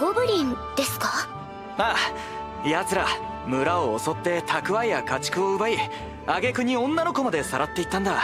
ゴブリンですか？ああ、奴ら村を襲って蓄えや家畜を奪い、挙句に女の子までさらっていったんだ。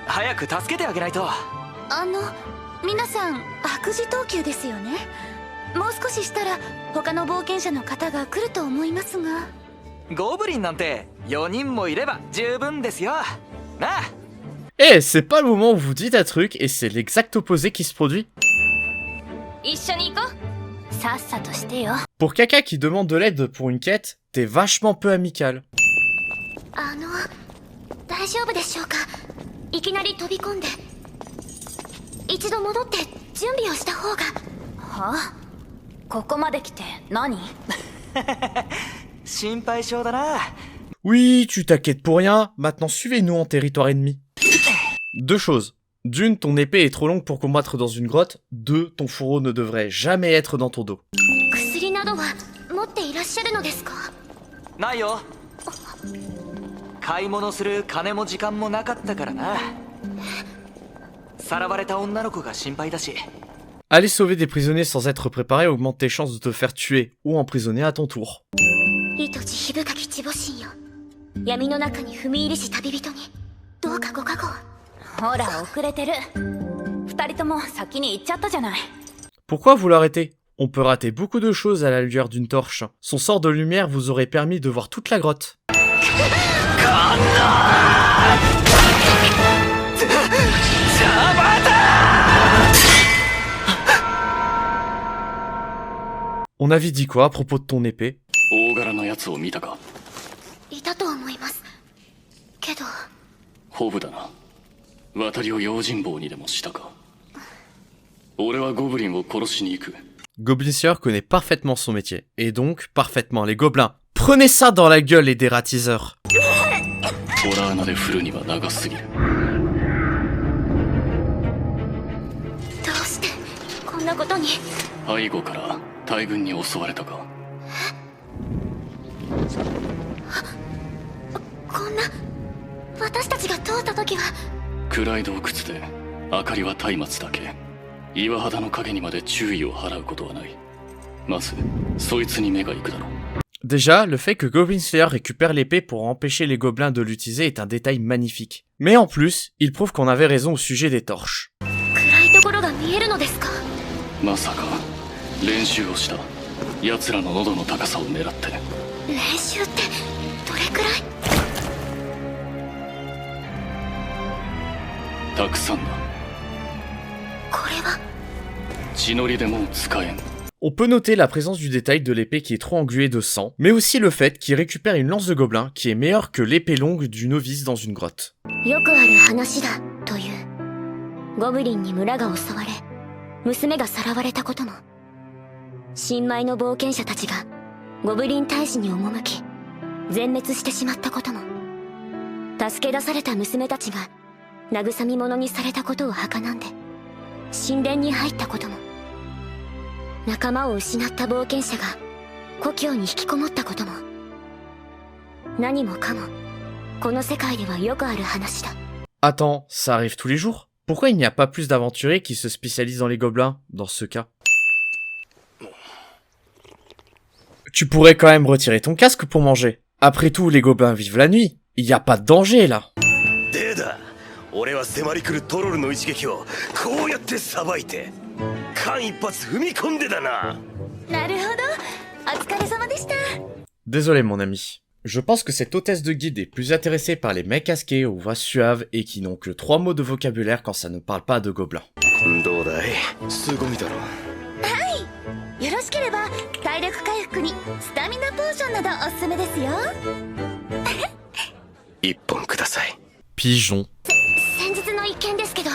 早く助けてあげないと。皆さん白磁等級ですよね。もう少ししたら他の冒険者の方が来ると思いますが。ゴブリンなんて4人もいれば十分ですよ。なあ。Eh, c'est pas le moment où vous dites un truc et c'est l'exact opposé qui se produit. 一緒に行こう。さっさとしてよ。Pour quelqu'un qui demande de l'aide pour une quête, t'es vachement peu amical. 大丈夫でしょうか？いきなり飛び込んで。一度戻って準備をした方が。はあ？ここまで来て何？心配性だな。 Oui, tu t'inquiètes pour rien, maintenant suivez-nous en territoire ennemi. Deux choses. D'une, ton épée est trop longue pour combattre dans une grotte. Deux, ton fourreau ne devrait jamais être dans ton dos. 薬などは持っていらっしゃるのですか？ないよ。買い物する金も時間もなかったからな。さらわれた女の子が心配だし。 Aller sauver des prisonniers sans être préparé augmente tes chances de te faire tuer ou emprisonner à ton tour. 糸地火深き地母神よ。闇の中に踏み入りし旅人にどうかご加護を。ほら遅れてる。二人とも先に行っちゃったじゃない。 Pourquoi vous l'arrêtez? On peut rater beaucoup de choses à la lueur d'une torche. Son sort de lumière vous aurait permis de voir toute la grotte. On avait dit quoi à propos de ton épée? 大柄なやつを見たか？いたと思いますけど。ホブだな。渡りを用心棒にでもしたか？俺はゴブリンを殺しに行く。 Goblin connaît parfaitement son métier, et donc parfaitement les gobelins. Prenez ça dans la gueule les dératiseurs. ホラー穴で振るには長すぎる。どうしてこんなことに？背後から大軍に襲われたか？こんな私たちが通った時は。暗い洞窟で明かりは松明だけ。岩肌の影にまで注意を払うことはない。まずそいつに目が行くだろう。 Déjà, le fait que Goblin Slayer récupère l'épée pour empêcher les gobelins de l'utiliser est un détail magnifique. Mais en plus, il prouve qu'on avait raison au sujet des torches. 暗いところが見えるのですか？まさか練習をした。奴らの喉の高さを狙って。練習ってどれくらい？たくさんだ。これは血のりでも使えん。 On peut noter la présence du détail de l'épée qui est trop engluée de sang, mais aussi le fait qu'il récupère une lance de gobelin qui est meilleure que l'épée longue du novice dans une grotte. よくある話だという。ゴブリンに村が襲われ、娘がさらわれたことも。新米の冒険者たちがゴブリン退治に赴き、全滅してしまったことも。助け出された娘たちが慰み者にされたことを儚んで神殿に入ったことも。仲間を失った冒険者が故郷に引きこもったことも。何もかもこの世界ではよくある話だ。 Attends, ça arrive tous les jours? Pourquoi il n'y a pas plus d'aventuriers qui se spécialisent dans les gobelins, dans ce cas? Tu pourrais quand même retirer ton casque pour manger. Après tout, les gobelins vivent la nuit. Il n'y a pas de danger, là. 俺は迫り来るトロルの一撃をこうやってさばいて間一髪踏み込んでだな。なるほど、お疲れ様でした。 Désolé mon ami. Je pense que cette hôtesse de guide est plus intéressée par les mecs casqués aux voix suaves et qui n'ont que 3 mots de vocabulaire quand ça ne parle pas de gobelins. どうだい？すごいだろ。はい、よろしければ体力回復にスタミナポーションなどおすすめですよ。一本ください。 Pigeon. 先日の一件ですけど、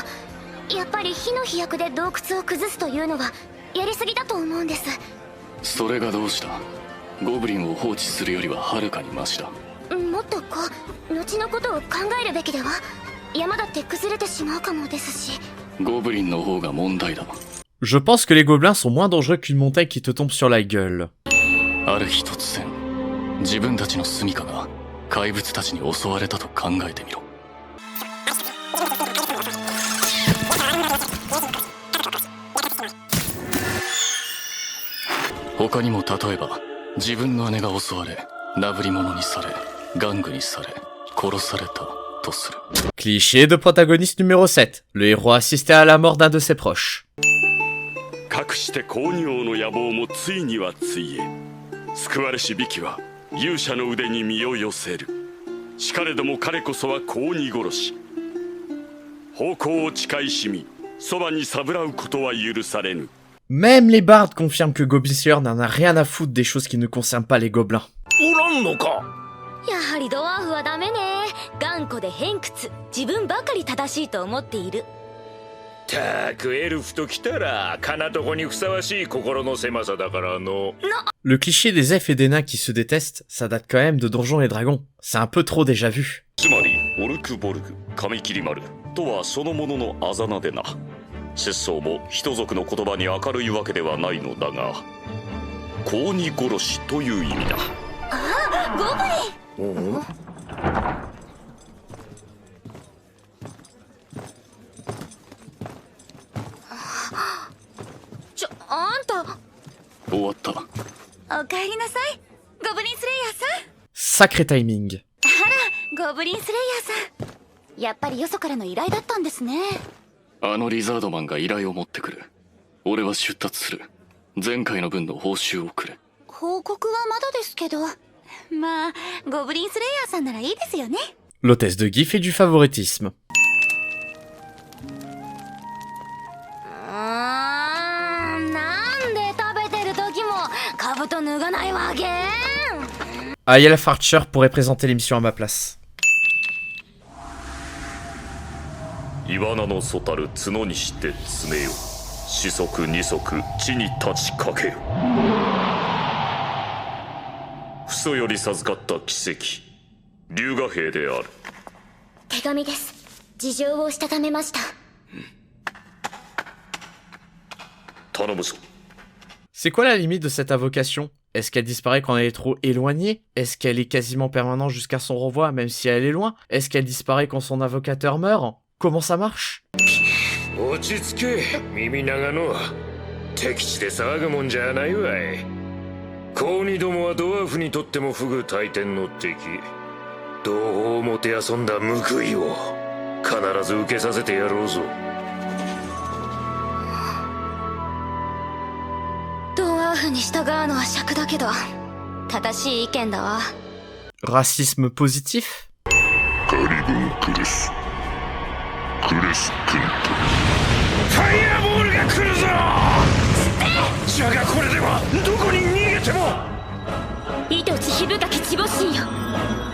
やっぱり火の飛躍で洞窟を崩すというのはやりすぎだと思うんです。それがどうした？ゴブリンを放置するよりははるかにマシだ。もっと後のことを考えるべきでは。山だって崩れてしまうかもですし。ゴブリンの方が問題だ。 Je pense que les gobelins sont moins dangereux qu'une montagne qui te tombe sur la gueule. ある日突然、自分たちの住処が怪物たちに襲われたと考えてみろ。他にも例えば自分の姉が襲われなぶり者にされ玩具にされ殺されたとする。 Cliché de protagoniste numéro 7. Le héros assistait à la mort d'un de ses proches. かくして公仁王の野望もついにはついえ、救われし美紀は勇者の腕に身を寄せる。しかれども彼こそは公仁殺し。方向を誓いしみ、そばにさぶらうことは許されぬ。 Même les bardes confirment que Goblin Slayer n'en a rien à foutre des choses qui ne concernent pas les gobelins. おらんのか。やはりドワーフはダメね。頑固で偏屈、自分ばかり正しいと思っている。たくエルフときたらかなとこにふさわしい心の狭さだからの。Le cliché des elfes et des nains qui se détestent, ça date quand même de Donjons et Dragons. C'est un peu trop déjà vu. つまりオルクボルグ、髪切り丸とはそのもののあざなでな。拙僧も人族の言葉に明るいわけではないのだが、公仁殺しという意味だ。ゴブリン。あんた。終わった。おかえりなさい、ゴブリンスレイヤーさん。 Sacré timing. あら、ゴブリンスレイヤーさん。やっぱりよそからの依頼だったんですね。あのリザードマンが依頼を持ってくる。俺は出立する。前回の分の報酬をくれ。報告はまだですけど、まあゴブリンスレイヤーさんならいいですよね。 L'hôtesse de Guy fait du favoritisme. なんで食べてる時も兜脱がないわけ。Ayala Farcher pourrait présenter l'émission à ma place. イワナのそたる角にして爪よ。四足二足地に立ちかける。父祖より授かった奇跡、龍河兵である。手紙です。事情をしたためました。頼むぞ。 C'est quoi la limite de cette invocation? Est-ce qu'elle disparaît quand elle est trop éloignée? Est-ce qu'elle est quasiment permanente jusqu'à son renvoi même si elle est loin? Est-ce qu'elle disparaît quand son invocateur meurt? Comment ça marche? 落ち着け、耳長の。敵地で騒ぐもんじゃないわい。公仁どもはドワーフにとっても不倶戴天の敵。同胞をもてあそんだ報いを必ず受けさせてやろうぞ。ドワーフに従うのは尺だけど、正しい意見だわ。 Racisme positif? カリブンクレス。クレス君と。ファイアボールが来るぞ。じゃがこれではどこに逃げても。糸地火深き地母神よ、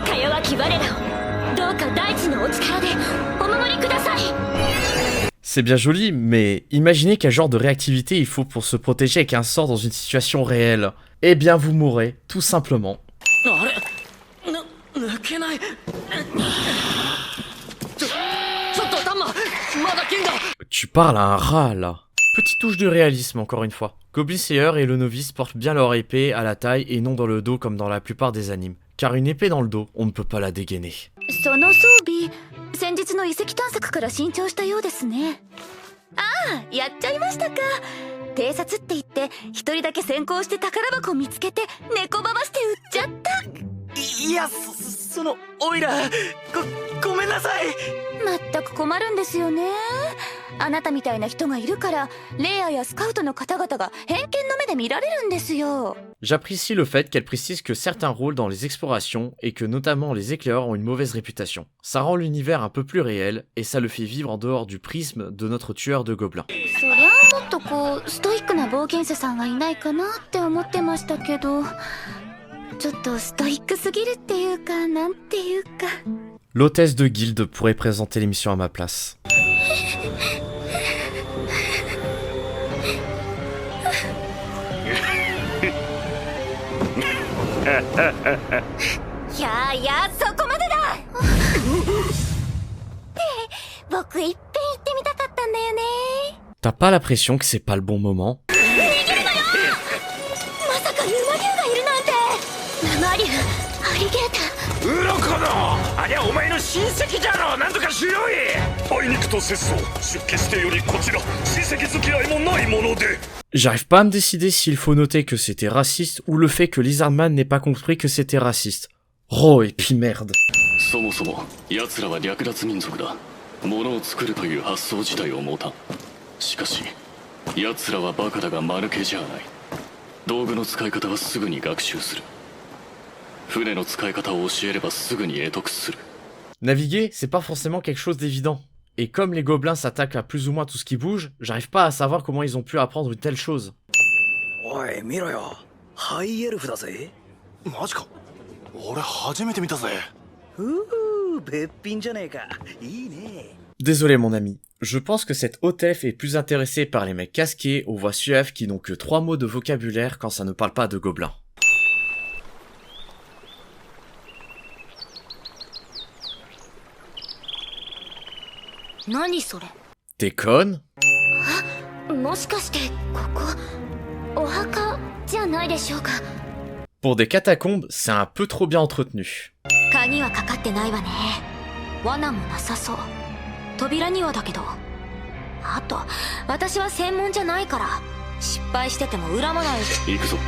か弱き我らをどうか大地のお力でお守りください。 C'est bien joli, mais imaginez quel genre de réactivité il faut pour se protéger avec un sort dans une situation réelle. Eh bien vous mourrez, tout simplement. Tu parles à un rat là. Petite touche de réalisme encore une fois. Goblin Slayer et le novice portent bien leur épée à la taille et non dans le dos comme dans la plupart des animes. Car une épée dans le dos, on ne peut pas la dégainer. その装備、先日の遺跡探索から新調したようですね。ああ、やっちゃいましたか。偵察って言って一人だけ先行して宝箱見つけて猫ばばして売っちゃった。いや、そのオイラごめんなさい。まったく困るんですよね。あなたみたいな人がいるからレイヤーやスカウトの方々が偏見の目で見られるんですよ。 J'apprécie le fait qu'elle précise que certains rôles dans les explorations et que notamment les éclaireurs ont une mauvaise réputation. Ça rend l'univers un peu plus réel et ça le fait vivre en dehors du prisme de notre tueur de gobelins. そりゃもっとこうストイックな冒険者さんがいないかなって思ってましたけど、ちょっとストイックすぎるっていうかなんていうか。 L'hôtesse de guilde pourrait présenter l'émission à ma place. いやいや、そこまでだ。僕いっぺん行ってみたかったんだよね。 T'as pas l'impression que c'est pas le bon moment? まさかルマ竜がいるなんて。ルマ竜、アリゲーター。ウロコのありゃお前の親戚じゃろ。なんとかしろい。あいにくと節操出家してよりこちら親戚付き合いもないもので。J'arrive pas à me décider s'il faut noter que c'était raciste ou le fait que Lizardman n'ait pas compris que c'était raciste. Oh, et puis merde. そもそも奴らは略奪民族だ。物を作るという発想自体を持たん。しかし奴らはバカだが間抜けじゃない。道具の使い方はすぐに学習する。船の使い方を教えればすぐに得得する。 Naviguer, c'est pas forcément quelque chose d'évident. Et comme les gobelins s'attaquent à plus ou moins tout ce qui bouge, j'arrive pas à savoir comment ils ont pu apprendre une telle chose. おい見ろよ、ハイエルフだぜ。マジか。俺初めて見たぜ。べっぴんじゃねえか。いいね。 Désolé mon ami, je pense que cette haute elfe est plus intéressée par les mecs casqués aux voix suaves qui n'ont que 3 mots de vocabulaire quand ça ne parle pas de gobelins. 何それ。 T'es conne? もしかしてここお墓じゃないでしょうか。 Pour des catacombes, c'est un peu trop bien entretenu. 鍵はかかってないわね。罠もなさそう。扉にはだけど。あと私は専門じゃないから失敗してても恨まないで。行くぞ。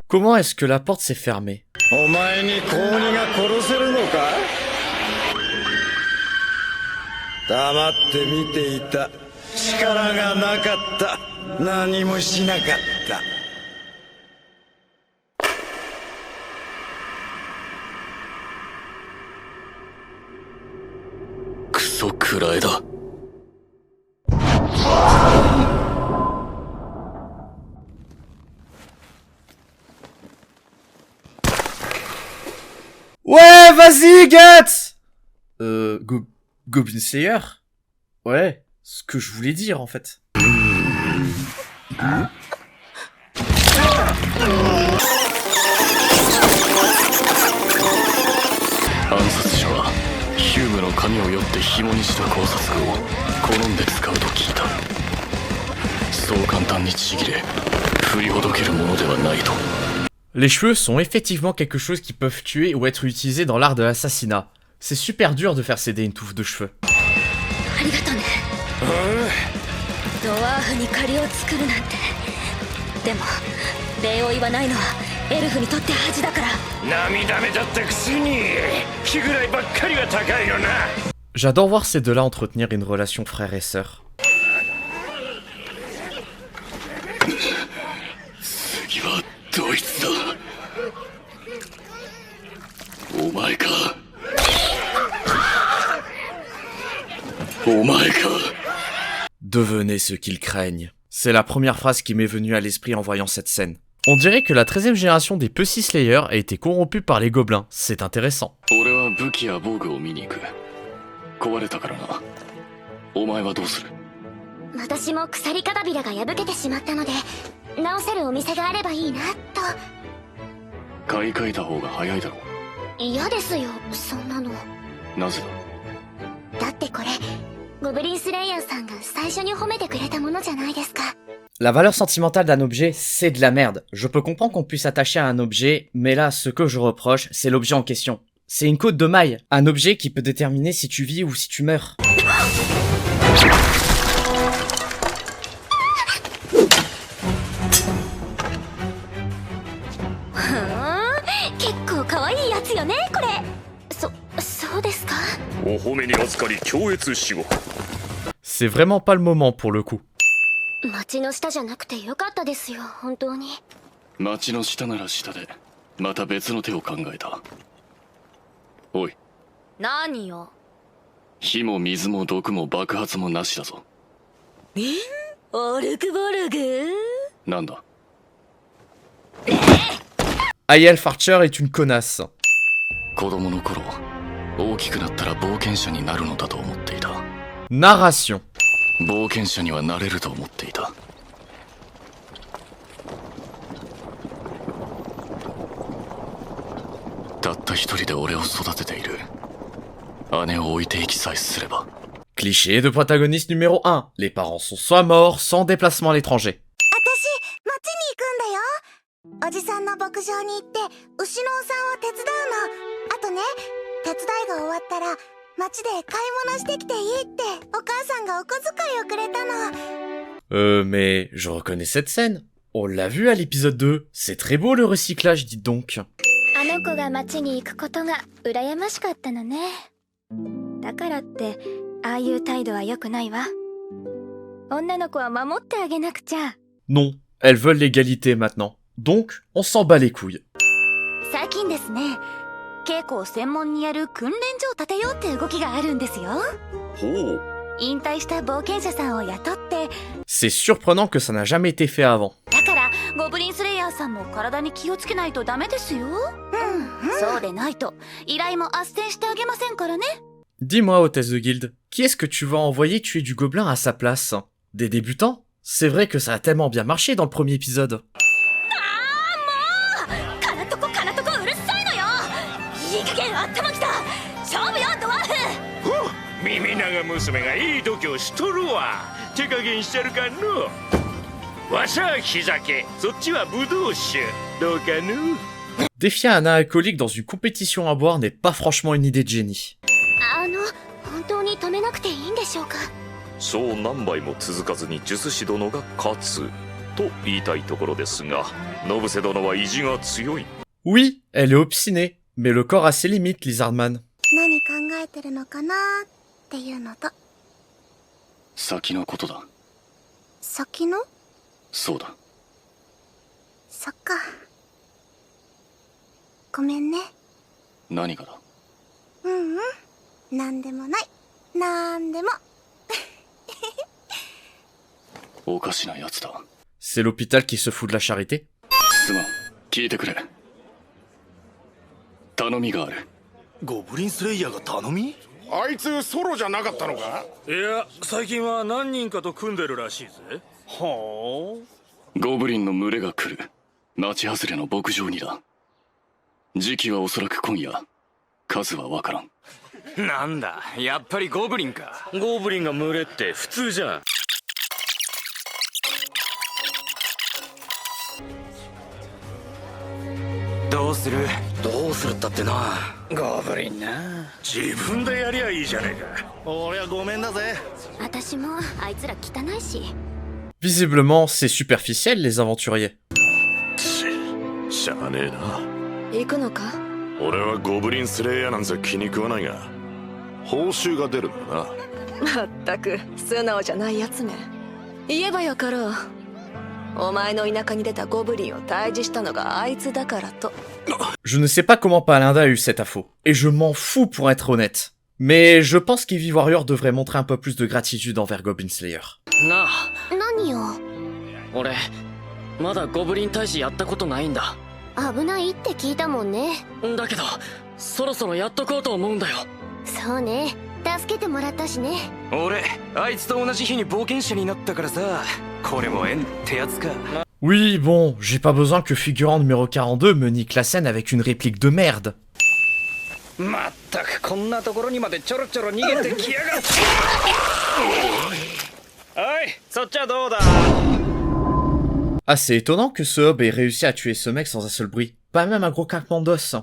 Comment est-ce que la porte s'est fermée? お前に高2が殺せるのか？黙って見ていた。力がなかった。何もしなかった。クソくらえだ。 Ouais, vas-y, Gat! Goblin Slayer? Ouais, ce que je voulais dire en fait. 暗殺者はヒュームの髪をよって紐にした考察具を好んで使うと聞いた。そう簡単にちぎれ振りほどけるものではないと。 Les cheveux sont effectivement quelque chose qui peuvent tuer ou être utilisés dans l'art de l'assassinat. C'est super dur de faire céder une touffe de cheveux. ありがとね。ドワーフに借りを作るなんて。でも礼を言わないのはエルフにとって恥だから。涙目だったくせに気ぐらいばっかりは高いよな。 J'adore voir ces deux-là entretenir une relation frère et sœur. 次はどいつだ。お前か。お前か。 Devenez ce qu'ils craignent. C'est la première phrase qui m'est venue à l'esprit en voyant cette scène. On dirait que la 13e génération des Pussy Slayer a été corrompue par les gobelins. C'est intéressant. 俺は武器や防具を見に行く。壊れたからな。お前はどうする？私も鎖片びらが破けてしまったので直せるお店があればいいなと。買い替えた方が早いだろう。嫌ですよそんなの。なぜだ？だってこれゴブリンスレイヤーさんが最初に褒めてくれたものじゃないですか。 La valeur sentimentale d'un objet, c'est de la merde. Je peux comprendre qu'on puisse s'attacher à un objet, mais là, ce que je reproche, c'est l'objet en question. C'est une côte de maille, un objet qui peut déterminer si tu vis ou si tu meurs. 結構可愛いやつよねこれ。そうですか。お褒めに預かり強越しご。 C'est vraiment pas le moment pour le coup. 街の下じゃなくてよかったですよ本当に。町の下なら下でまた別の手を考えた。おい。何よ。火も水も毒も爆発もなしだぞ。オルクボルグ。なんだ。 Aiel Farcher est une connasse. 子供の頃大きくなったら冒険者になるのだと思っていた。 Narration. 冒険者にはなれると思っていた。たった一人で俺を育てている姉を置いていきさえすれば。 Cliché de protagoniste numéro 1. Les parents sont soit morts, soit en déplacement à l'étranger. おじさんの牧場に行って牛のお産を手伝うの。あとね、手伝いが終わったら街で買い物してきていいってお母さんがお小遣いをくれたの。Mais je reconnais cette scène. On l'a vu à l'épisode 2. C'est très beau le recyclage, dites donc. あの子が町に行くことが羨ましかったのね。だからってああいう態度は良くないわ。女の子は守ってあげなくちゃ。 Non, elles veulent l'égalité maintenant. Donc, on s'en bat les couilles. 最近ですね、稽古を専門にやる訓練所を建てようって動きがあるんですよ。ほう。引退した冒険者さんを雇って、 C'est surprenant que ça n'a jamais été fait avant. だからゴブリンスレイヤーさんも体に気をつけないとダメですよ。そうでないと依頼も斡旋してあげませんからね。 Dis-moi, hôtesse de guilde, qui est-ce que tu vas envoyer tuer du gobelin à sa place? Des débutants? C'est vrai que ça a tellement bien marché dans le premier épisode. カナトコカナトコうるさいのよ。いい加減頭きた。勝負よドワーフ。耳長娘がいい度胸しとるわ。手加減しちゃるかの。わしは日酒、そっちはブドウ酒。どうかの。 Défier un alcoolique dans une compétition à boire n'est pas franchement une idée de génie. 本当に止めなくていいんでしょうか。そう何杯も続かずに術師殿が勝つと言いたいところですが、ノブセ殿は意地が強い。 Oui, elle est obstinée, mais le corps a ses limites, Lizardman. 何考えてるのかなっていうのと。先のことだ。先の？そうだ。そっか。ごめんね。何がだ。なんでもない。なんでも。おかしなやつだ。 C'est l'hôpital qui se fout de la charité. すまん、聞いてくれ。頼みがある。ゴブリンスレイヤーが頼み？あいつソロじゃなかったのか？いや、最近は何人かと組んでるらしいぜ。はあ。ゴブリンの群れが来る。町外れの牧場にだ。時期はおそらく今夜。数はわからん。なんだ、やっぱりゴブリンか。ゴブリンが群れって普通じゃん。どうする？どうするったってな。ゴブリンな。自分でやりゃいいじゃねえか。俺はごめんだぜ。私もあいつら汚いし。 Visiblement, c'est superficiel, les aventuriers. しゃあねえな。行くのか？俺はゴブリンスレイヤーなんざ気に食わないが、報酬が出るんだな。まったく素直じゃないやつめ。言えばよかろう。お前の田舎に出たゴブリンを退治したのがあいつだからと。 Je ne sais pas comment Palinda a eu cette info, et je m'en fous pour être honnête. Mais je pense qu'Eevee Warrior devrait montrer un peu plus de gratitude envers Goblin Slayer. なあ、何よ。俺まだゴブリン退治やったことないんだ。危ないって聞いたもんね。だけどそろそろやっとこうと思うんだよ。そうね、助けてもらったしね。俺、あいつと同じ日に冒険者になったからさ、これも縁ってやつか。 Oui, bon, j'ai pas besoin que figurant numéro 42 me nique la scène avec une réplique de merde. まったくこんなところにまでちょろちょろ逃げてきやがって。おい、そっちはどうだ？ Ah, c'est étonnant que ce hob ait réussi à tuer ce mec sans un seul bruit. Pas même un gros craquement d'os.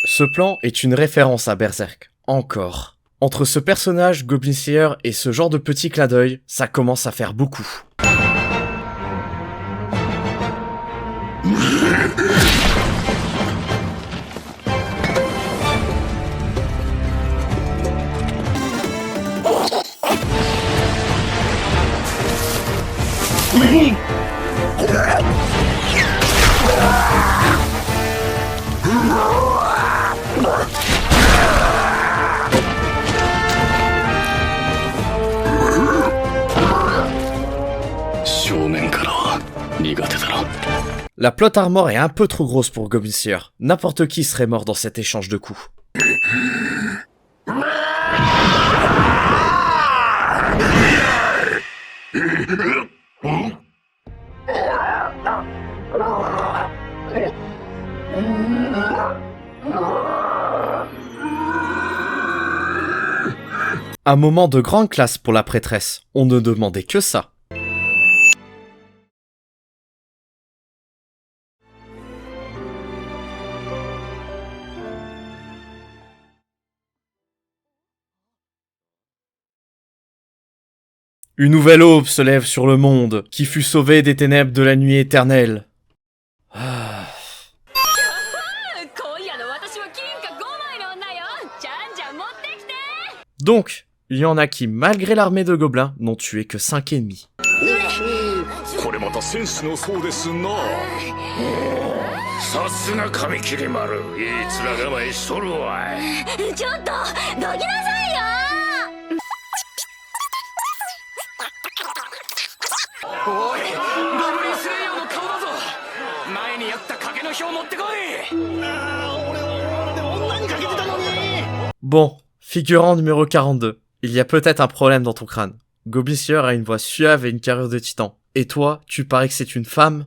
Ce plan est une référence à Berserk. Encore. Entre ce personnage, Goblin Slayer, et ce genre de petit clin d'œil, ça commence à faire beaucoup. La plot armor est un peu trop grosse pour Goblin Slayer. N'importe qui serait mort dans cet échange de coups. Un moment de grande classe pour la prêtresse. On ne demandait que ça. Une nouvelle aube se lève sur le monde, qui fut sauvé des ténèbres de la nuit éternelle. Ah. Donc, il y en a qui, malgré l'armée de gobelins, n'ont tué que 5 ennemis. これまた戦士のそうですな。さすが髪切り丸、いい面構えしとるわい。ちょっとどきなさいよ。おい、ゴブリンスレイヤーの顔だぞ。前にやった賭けの票持ってこい。俺女にかけてたのに。 Bon, figurant numéro 42, il y a peut-être un problème dans ton crâne. Goblin Slayer a une voix suave et une carrure de titan. Et toi, tu parais que c'est une femme?